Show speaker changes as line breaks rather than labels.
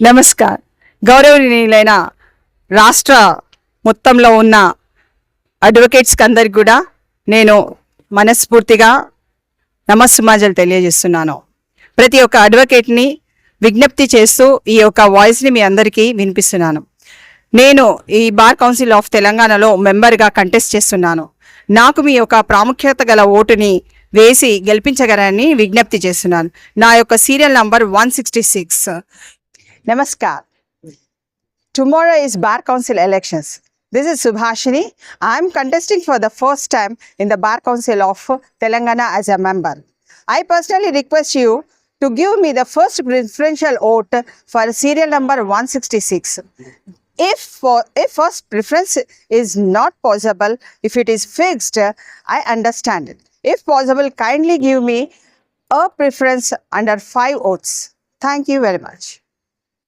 నమస్కార్. గౌరవనీయులైన రాష్ట్ర మొత్తంలో ఉన్న అడ్వకేట్స్కి అందరికి కూడా నేను మనస్ఫూర్తిగా నమస్సుమాంజలు తెలియజేస్తున్నాను. ప్రతి ఒక్క అడ్వకేట్ని విజ్ఞప్తి చేస్తూ ఈ యొక్క వాయిస్ని మీ అందరికీ వినిపిస్తున్నాను. నేను ఈ బార్ కౌన్సిల్ ఆఫ్ తెలంగాణలో మెంబర్గా కంటెస్ట్ చేస్తున్నాను. నాకు మీ యొక్క ప్రాముఖ్యత గల ఓటుని వేసి గెలిపించగలని విజ్ఞప్తి చేస్తున్నాను. నా యొక్క serial number 166. Namaskar. Tomorrow is Bar Council elections. This is Subhashini. I am contesting for the first time in the Bar Council of Telangana as a member. I personally request you to give me the first preferential vote for serial number 166. If first preference is not possible, if it is fixed, I understand it. If possible, kindly give me a preference under 5 votes. Thank you very much.